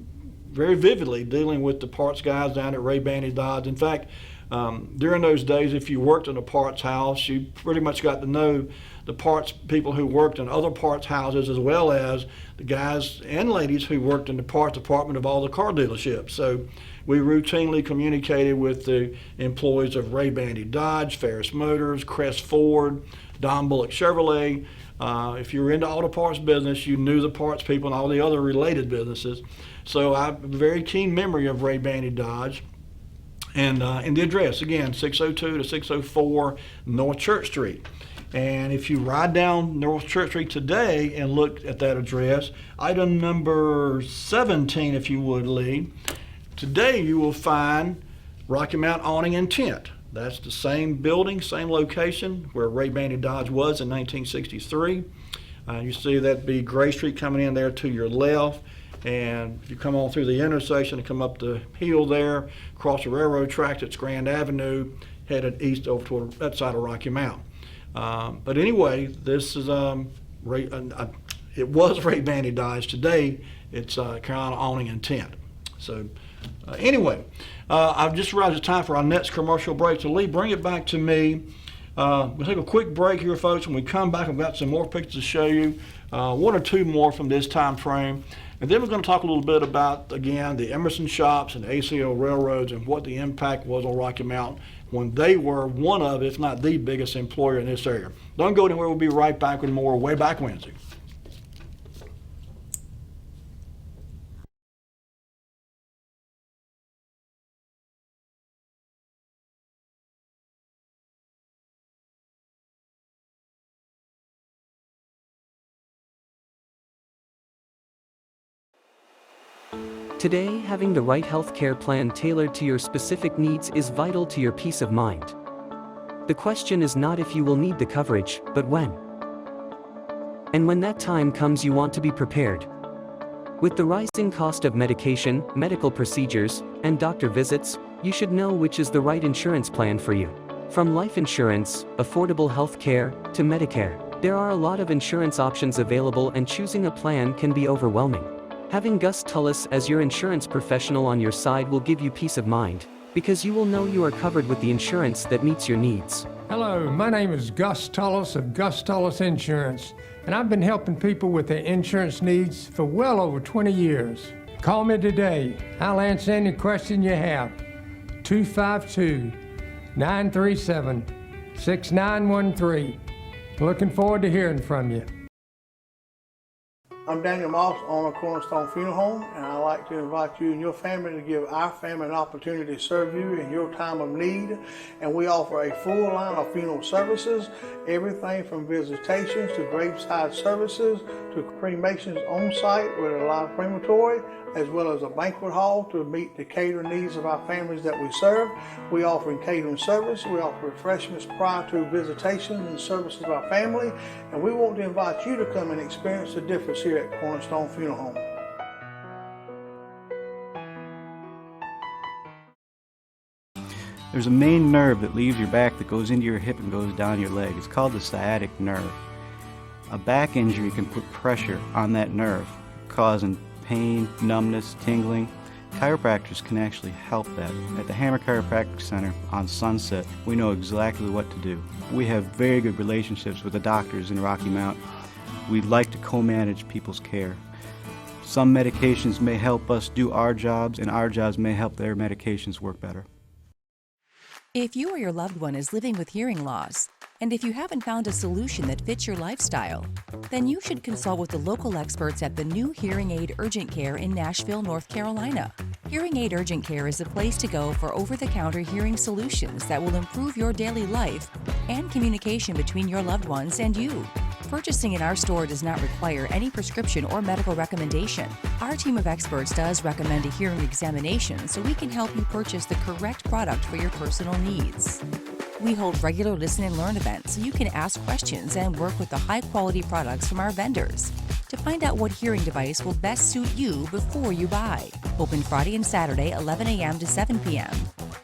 Speaker 2: very vividly dealing with the parts guys down at Ray Bandy Dodge. In fact, during those days, if you worked in a parts house, you pretty much got to know the parts people who worked in other parts houses, as well as the guys and ladies who worked in the parts department of all the car dealerships. So we routinely communicated with the employees of Ray Bandy Dodge, Ferris Motors, Crest Ford, Don Bullock Chevrolet. If you were into auto parts business, you knew the parts people and all the other related businesses. So I have a very keen memory of Ray Bandy Dodge. And the address, again, 602 to 604 North Church Street. And if you ride down North Church Street today and look at that address, item number 17, if you would, Lee, today you will find Rocky Mount Awning and Tent. That's the same building, same location where Ray Bandy Dodge was in 1963. You see that be Gray Street coming in there to your left. And if you come on through the intersection and come up the hill there, across the railroad tracks, it's Grand Avenue, headed east over toward that side of Rocky Mount. But anyway, this is it was Ray Bandy Dodge. Today, it's Carolina Awning and Tent. So anyway, I've just realized it's time for our next commercial break. So Lee, bring it back to me. We'll take a quick break here, folks. When we come back, I've got some more pictures to show you, one or two more from this time frame. And then we're going to talk a little bit about, again, the Emerson shops and ACL railroads and what the impact was on Rocky Mount when they were one of, if not the biggest employer in this area. Don't go anywhere. We'll be right back with more Wayback Wednesday.
Speaker 4: Today, having the right healthcare plan tailored to your specific needs is vital to your peace of mind. The question is not if you will need the coverage, but when. And when that time comes, you want to be prepared. With the rising cost of medication, medical procedures, and doctor visits, you should know which is the right insurance plan for you. From life insurance, affordable health care, to Medicare, there are a lot of insurance options available, and choosing a plan can be overwhelming. Having Gus Tullis as your insurance professional on your side will give you peace of mind, because you will know you are covered with the insurance that meets your needs.
Speaker 5: Hello, my name is Gus Tullis of Gus Tullis Insurance, and I've been helping people with their insurance needs for well over 20 years. Call me today. I'll answer any question you have. 252-937-6913. Looking forward to hearing from you.
Speaker 6: I'm Daniel Moss, owner of Cornerstone Funeral Home, and I'd like to invite you and your family to give our family an opportunity to serve you in your time of need. And we offer a full line of funeral services, everything from visitations to graveside services to cremations on site with a live crematory, as well as a banquet hall to meet the catering needs of our families that we serve. We offer catering service, we offer refreshments prior to visitations and services of our family, and we want to invite you to come and experience the difference here at Cornerstone Funeral Home.
Speaker 7: There's a main nerve that leaves your back that goes into your hip and goes down your leg. It's called the sciatic nerve. A back injury can put pressure on that nerve, causing pain, numbness, tingling. Chiropractors can actually help that. At the Hammer Chiropractic Center on Sunset, we know exactly what to do. We have very good relationships with the doctors in Rocky Mount. We like to co-manage people's care. Some medications may help us do our jobs, and our jobs may help their medications work better.
Speaker 8: If you or your loved one is living with hearing loss, and if you haven't found a solution that fits your lifestyle, then you should consult with the local experts at the new Hearing Aid Urgent Care in Nashville, North Carolina. Hearing Aid Urgent Care is a place to go for over-the-counter hearing solutions that will improve your daily life and communication between your loved ones and you. Purchasing in our store does not require any prescription or medical recommendation. Our team of experts does recommend a hearing examination so we can help you purchase the correct product for your personal needs. We hold regular listen and learn events so you can ask questions and work with the high-quality products from our vendors to find out what hearing device will best suit you before you buy. Open Friday and Saturday, 11 a.m. to 7 p.m.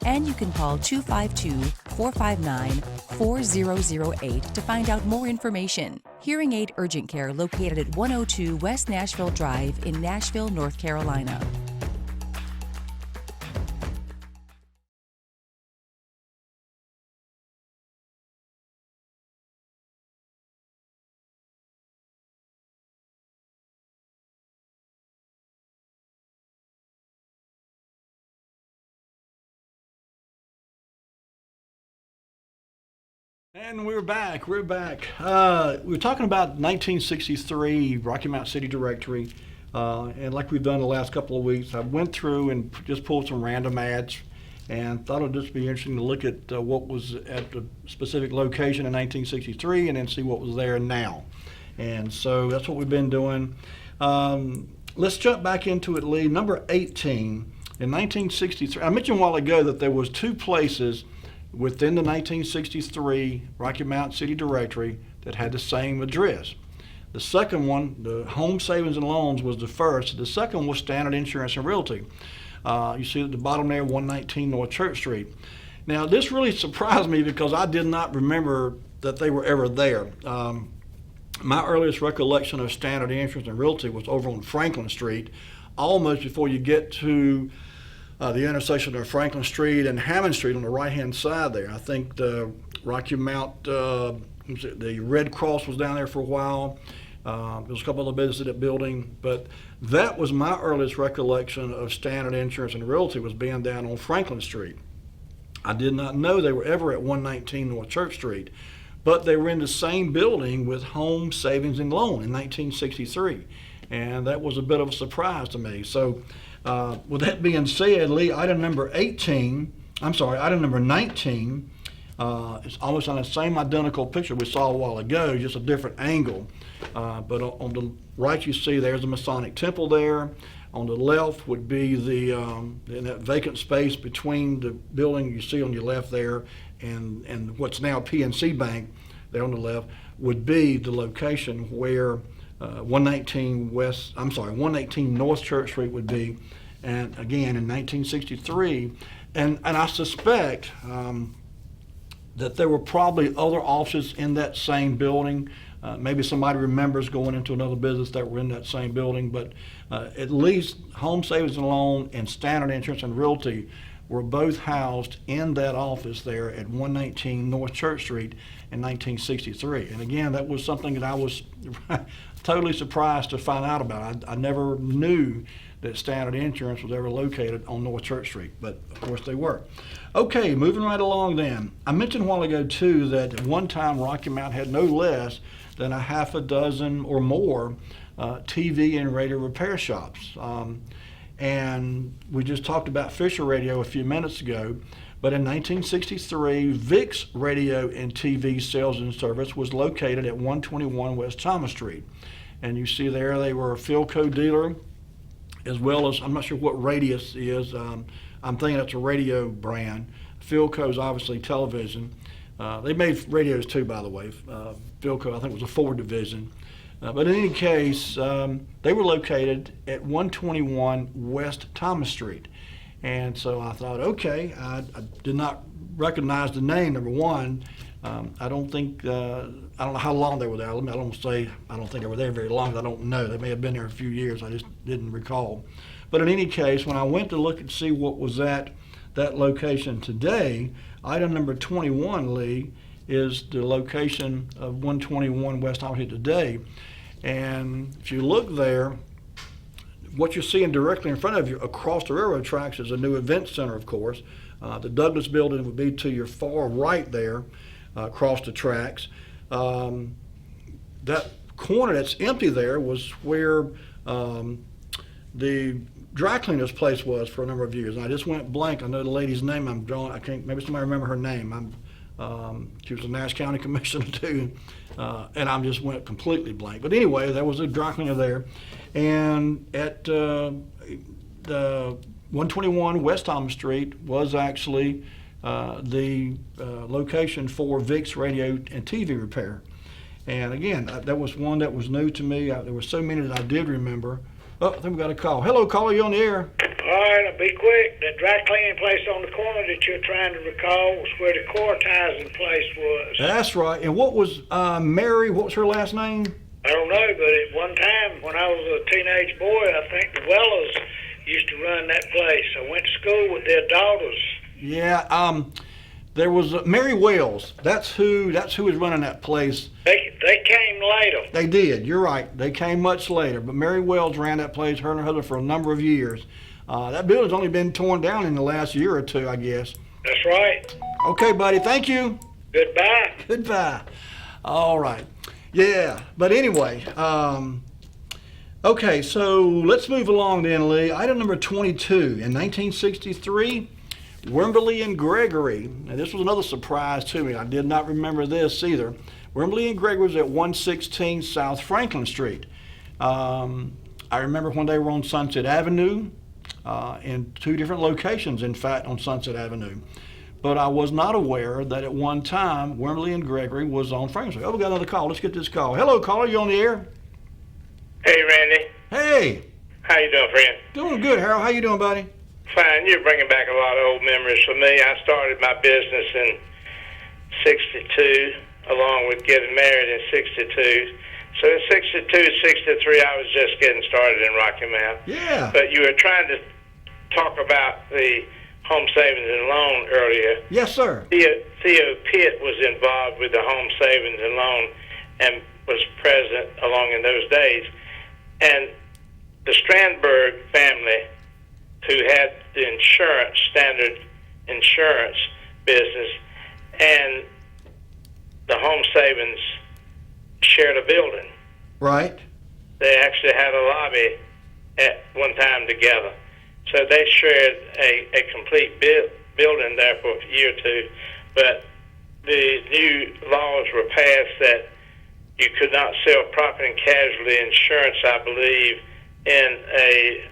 Speaker 8: And you can call 252-459-4008 to find out more information. Hearing Aid Urgent Care located at 102 West Nashville Drive in Nashville, North Carolina.
Speaker 2: And we're back. We're talking about 1963 Rocky Mount City Directory, and like we've done the last couple of weeks, I went through and just pulled some random ads, and thought it'd just be interesting to look at what was at the specific location in 1963, and then see what was there now. And so that's what we've been doing. Let's jump back into it, Lee. Number 18 in 1963. I mentioned a while ago that there was two places within the 1963 Rocky Mount City Directory that had the same address. The second one, the Home Savings and Loans, was the first. The second one was Standard Insurance and Realty. You see at the bottom there, 119 North Church Street. Now, this really surprised me because I did not remember that they were ever there. My earliest recollection of Standard Insurance and Realty was over on Franklin Street, almost before you get to the intersection of Franklin Street and Hammond Street on the right-hand side there. I think the Rocky Mount, the Red Cross was down there for a while. There was a couple other businesses at that building, but that was my earliest recollection of Standard Insurance and Realty, was being down on Franklin Street. I did not know they were ever at 119 North Church Street, but they were in the same building with Home Savings and Loan in 1963, and that was a bit of a surprise to me. So with that being said, Lee, item number 19, it's almost on the same identical picture we saw a while ago, just a different angle. But on the right you see there's a Masonic temple there. On the left would be in that vacant space between the building you see on your left there and what's now PNC Bank there on the left would be the location where 119 North Church Street would be. And again, in 1963, and I suspect that there were probably other offices in that same building. Maybe somebody remembers going into another business that were in that same building, but at least Home Savings and Loan and Standard Insurance and Realty were both housed in that office there at 119 North Church Street in 1963. And again, that was something that I was totally surprised to find out about. I never knew that Standard Insurance was ever located on North Church Street, but of course they were. Okay, moving right along then. I mentioned a while ago too that at one time Rocky Mount had no less than a half a dozen or more TV and radio repair shops. And we just talked about Fisher Radio a few minutes ago, but in 1963, Vic's Radio and TV Sales and Service was located at 121 West Thomas Street. And you see there they were a Philco dealer, as well as, I'm not sure what Radius is, I'm thinking it's a radio brand. Philco's obviously television. They made radios too, by the way. Philco, I think, was a Ford division. But in any case, they were located at 121 West Thomas Street. And so I thought, okay, I did not recognize the name, number one. I don't know how long they were there. I don't think they were there very long. I don't know. They may have been there a few years. I just didn't recall. But in any case, when I went to look and see what was at that location today, item number 21, Lee, is the location of 121 West Thomas Street today. And if you look there, what you're seeing directly in front of you across the railroad tracks is a new event center, of course. The Douglas building would be to your far right there, across the tracks. That corner that's empty there was where the dry cleaner's place was for a number of years. And I just went blank. I know the lady's name I'm drawing. I can't, maybe somebody remember her name. She was a Nash County Commissioner too. And I just went completely blank. But anyway, there was a dry cleaner there. And at the 121 West Thomas Street was actually the location for Vic's Radio and TV repair. And again, that was one that was new to me. There were so many that I did remember. Oh, I think we got a call. Hello, caller, you on the air?
Speaker 9: All right, I'll be quick. The dry cleaning place on the corner that you're trying to recall was where the Cortizing place was.
Speaker 2: That's right. And what was Mary, what was her last name?
Speaker 9: I don't know, but at one time when I was a teenage boy, I think the Wells used to run that place. I went to school with their daughters.
Speaker 2: Yeah, there was Mary Wells. That's who was running that place.
Speaker 9: They came later.
Speaker 2: They did. You're right. They came much later. But Mary Wells ran that place, her and her husband, for a number of years. That building's only been torn down in the last year or two, I guess.
Speaker 9: That's right.
Speaker 2: Okay, buddy. Thank you.
Speaker 9: Goodbye.
Speaker 2: Goodbye. All right. Yeah. But anyway, okay, so let's move along then, Lee. Item number 22. In 1963, Wimberly and Gregory, and this was another surprise to me. I did not remember this either. Wimberly and Gregory was at 116 South Franklin Street. I remember when they were on Sunset Avenue, in two different locations, in fact, on Sunset Avenue. But I was not aware that at one time, Wimberly and Gregory was on Franklin Street. Oh, we got another call. Let's get this call. Hello, caller. You on the air?
Speaker 3: Hey, Randy.
Speaker 2: Hey.
Speaker 3: How you doing, friend?
Speaker 2: Doing good, Harold. How you doing, buddy?
Speaker 3: Fine. You're bringing back a lot of old memories for me. I started my business in 62, along with getting married in 62. So in 62, 63, I was just getting started in Rocky Mount.
Speaker 2: Yeah.
Speaker 3: But you were trying to talk about the Home Savings and Loan earlier.
Speaker 2: Yes, sir.
Speaker 3: Theo Pitt was involved with the Home Savings and Loan and was present along in those days. And the Strandberg family, who had the Standard Insurance business, and the Home Savings shared a building.
Speaker 2: Right.
Speaker 3: They actually had a lobby at one time together. So they shared a complete building there for a year or two. But the new laws were passed that you could not sell property and casualty insurance, I believe, in a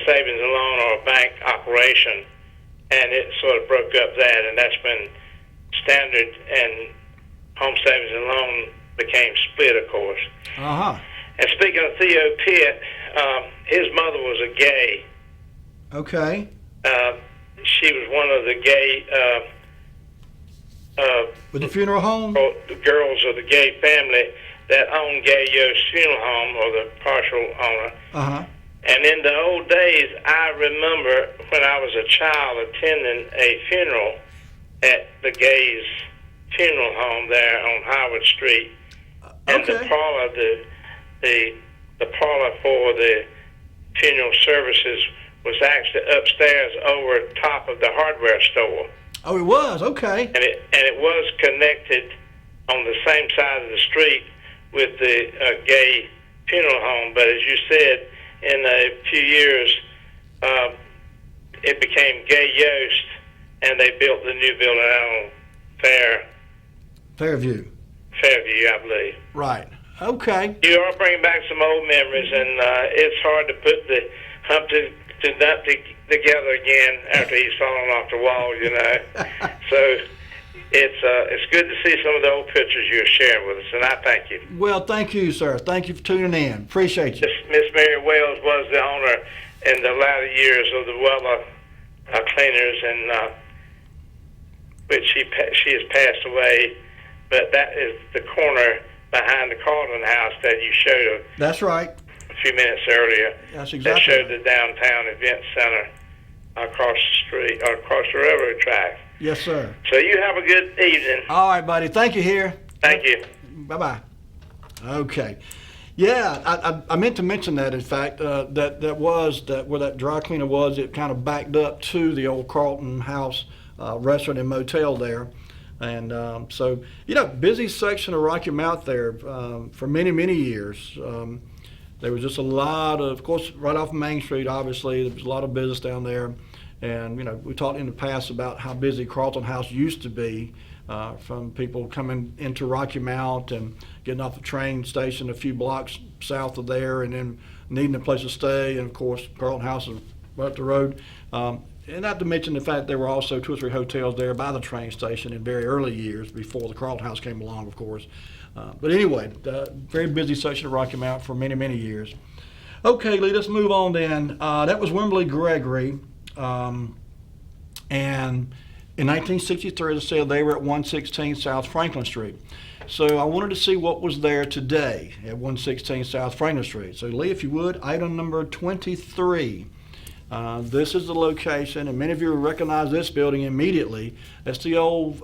Speaker 3: savings and loan or a bank operation, and it sort of broke up that, and that's when Standard and Home Savings and Loan became split, of course.
Speaker 2: Uh-huh.
Speaker 3: And speaking of Theo Pitt, his mother was a gay.
Speaker 2: Okay.
Speaker 3: She was one of the gay
Speaker 2: With the funeral home?
Speaker 3: the girls of the gay family that owned Gay Yost Funeral Home, or the partial owner.
Speaker 2: Uh-huh.
Speaker 3: And in the old days, I remember when I was a child attending a funeral at the Gays Funeral Home there on Howard Street, and
Speaker 2: Okay.
Speaker 3: the parlor, the parlor for the funeral services was actually upstairs over top of the hardware store,
Speaker 2: Oh, it was? Okay.
Speaker 3: and it was connected on the same side of the street with the Gay Funeral Home. But as you said, in a few years, it became Gay Yost, and they built the new building out on
Speaker 2: Fairview.
Speaker 3: Fairview, I believe.
Speaker 2: Right. Okay.
Speaker 3: You are bringing back some old memories, and it's hard to put the Humpty Dumpty together again after he's fallen off the wall, you know. So it's good to see some of the old pictures you're sharing with us, and I thank you.
Speaker 2: Well, thank you, sir. Thank you for tuning in. Appreciate you.
Speaker 3: Miss Mary Wells was the owner in the latter years of the Weller Cleaners, and which she has passed away. But that is the corner behind the Carlton House that you showed
Speaker 2: That's right.
Speaker 3: a few minutes earlier.
Speaker 2: That's
Speaker 3: That
Speaker 2: exactly
Speaker 3: showed
Speaker 2: right.
Speaker 3: the downtown event center across the street, or across the railroad track.
Speaker 2: Yes, sir.
Speaker 3: So you have a good evening.
Speaker 2: All right, buddy. Thank you here.
Speaker 3: Thank you.
Speaker 2: Bye-bye. Okay. Yeah, I meant to mention that, in fact, that was where that dry cleaner was. It kind of backed up to the old Carlton House restaurant and motel there. And so, busy section of Rocky Mount there for many, many years. There was just a lot of course, right off Main Street, obviously, there was a lot of business down there. And, we talked in the past about how busy Carlton House used to be from people coming into Rocky Mount and getting off the train station a few blocks south of there and then needing a place to stay. And, of course, Carlton House is right up the road. And not to mention the fact there were also 2 or 3 hotels there by the train station in very early years before the Carlton House came along, of course. But anyway, very busy section of Rocky Mount for many, many years. Okay, Lee, let's move on then. That was Wembley Gregory. And in 1963, as I said, they were at 116 South Franklin Street. So I wanted to see what was there today at 116 South Franklin Street. So Lee, if you would, item number 23. This is the location, and many of you will recognize this building immediately. That's the old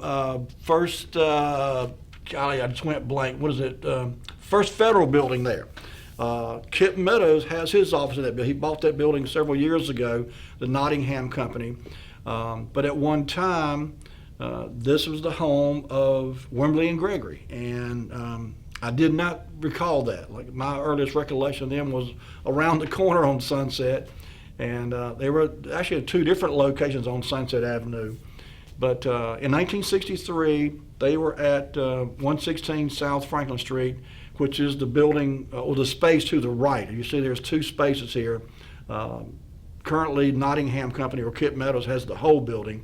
Speaker 2: first, golly, I just went blank. What is it? First Federal building there. Kip Meadows has his office in that building. He bought that building several years ago, the Nottingham Company. But at one time, this was the home of Wembley and Gregory. And I did not recall that. Like, my earliest recollection of them was around the corner on Sunset. And they were actually at 2 different locations on Sunset Avenue. But in 1963, they were at 116 South Franklin Street, which is the building, or the space to the right. You see there's 2 spaces here. Currently, Nottingham Company, or Kip Meadows, has the whole building.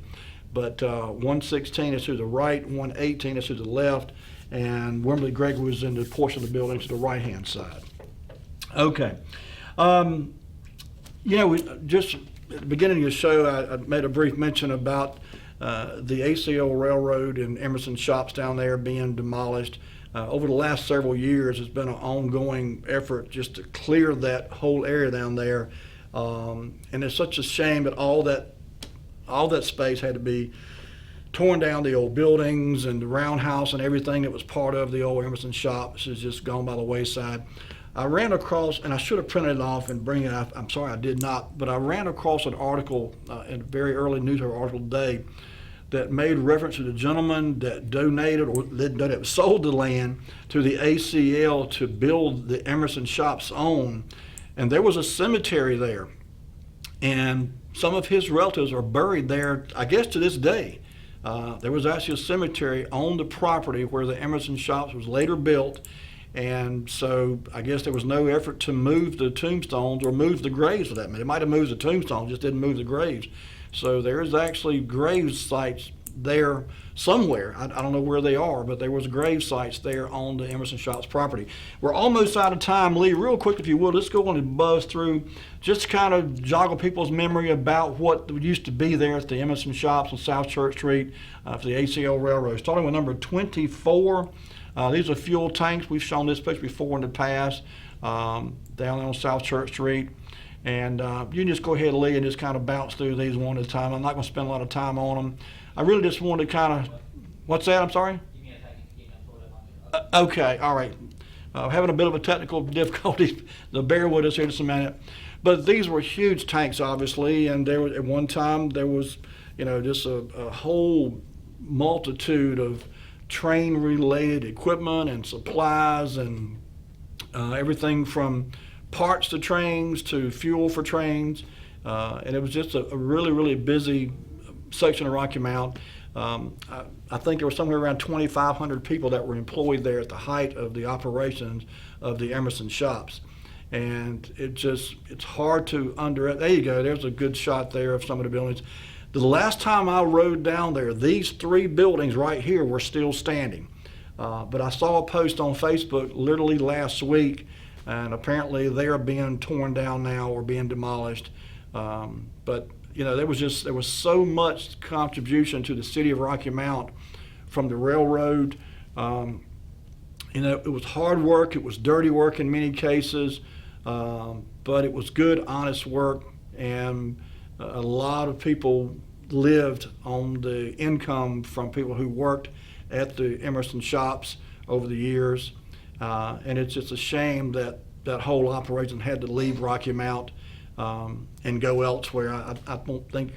Speaker 2: But 116 is to the right, 118 is to the left, and Wembley Gregory was in the portion of the building to the right-hand side. Okay. Just at the beginning of the show, I made a brief mention about the ACL Railroad and Emerson Shops down there being demolished. Over the last several years, it's been an ongoing effort just to clear that whole area down there. And it's such a shame that all that space had to be torn down. The old buildings and the roundhouse and everything that was part of the old Emerson Shops has just gone by the wayside. I ran across, and I should have printed it off and bring it up. I'm sorry I did not, but I ran across an article in a very early newspaper article today that made reference to the gentleman that donated or that sold the land to the ACL to build the Emerson Shops on. And there was a cemetery there. And some of his relatives are buried there, I guess, to this day. There was actually a cemetery on the property where the Emerson Shops was later built. And so I guess there was no effort to move the tombstones or move the graves for that matter. It might have moved the tombstones, just didn't move the graves. So there is actually grave sites there somewhere. I don't know where they are, but there was grave sites there on the Emerson Shops property. We're almost out of time. Lee, real quick if you would, let's go on and buzz through, just to kind of joggle people's memory about what used to be there at the Emerson Shops on South Church Street for the ACL Railroad. Starting with number 24. These are fuel tanks. We've shown this picture before in the past, down on South Church Street. And you can just go ahead, Lee, and just kind of bounce through these one at a time. I'm not going to spend a lot of time on them. I really just wanted to kind of, what's that? I'm sorry? Okay, all right. Having a bit of a technical difficulty, so bear with us here just a minute. But these were huge tanks, obviously, and there was, at one time there was, just a whole multitude of train-related equipment and supplies and everything from parts to trains to fuel for trains, and it was just a really, really busy section of Rocky Mount. I think there was somewhere around 2,500 people that were employed there at the height of the operations of the Emerson Shops. And it's hard to there you go, there's a good shot there of some of the buildings. The last time I rode down there, these three buildings right here were still standing. But I saw a post on Facebook literally last week, and apparently they are being torn down now or being demolished. But there was so much contribution to the city of Rocky Mount from the railroad. It was hard work, it was dirty work in many cases, but it was good, honest work, and a lot of people lived on the income from people who worked at the Emerson Shops over the years. And it's just a shame that that whole operation had to leave Rocky Mount and go elsewhere. I don't think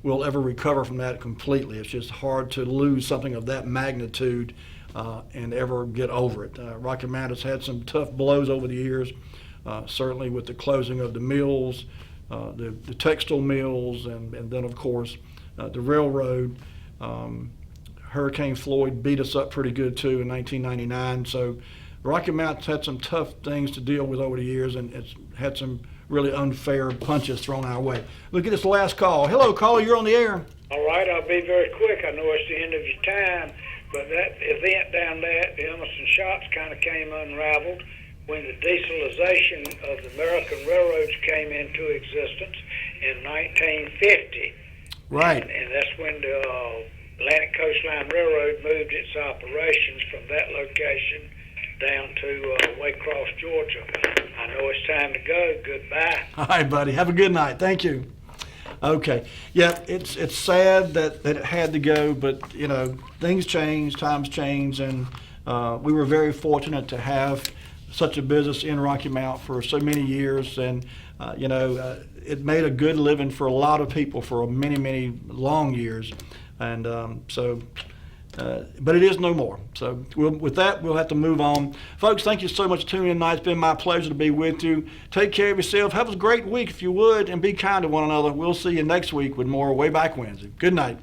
Speaker 2: we'll ever recover from that completely. It's just hard to lose something of that magnitude and ever get over it. Rocky Mount has had some tough blows over the years, certainly with the closing of the mills, the textile mills, and then of course the railroad. Hurricane Floyd beat us up pretty good too in 1999. So Rocky Mount's had some tough things to deal with over the years, and it's had some really unfair punches thrown our way. Look at this last call. Hello, caller, you're on the air.
Speaker 9: All right, I'll be very quick. I know it's the end of your time, but that event down there at the Emerson Shops kind of came unraveled when the dieselization of the American railroads came into existence in 1950.
Speaker 2: Right.
Speaker 9: And that's when the Atlantic Coastline Railroad moved its operations from that location down to Waycross, Georgia. I know it's time to go. Goodbye.
Speaker 2: All right, buddy. Have a good night. Thank you. Okay. Yeah, it's sad that it had to go, but things change, times change, and we were very fortunate to have such a business in Rocky Mount for so many years, and it made a good living for a lot of people for many, many long years, and but it is no more. So with that, we'll have to move on. Folks, thank you so much for tuning in tonight. It's been my pleasure to be with you. Take care of yourself. Have a great week if you would, and be kind to one another. We'll see you next week with more Wayback Wednesday. Good night.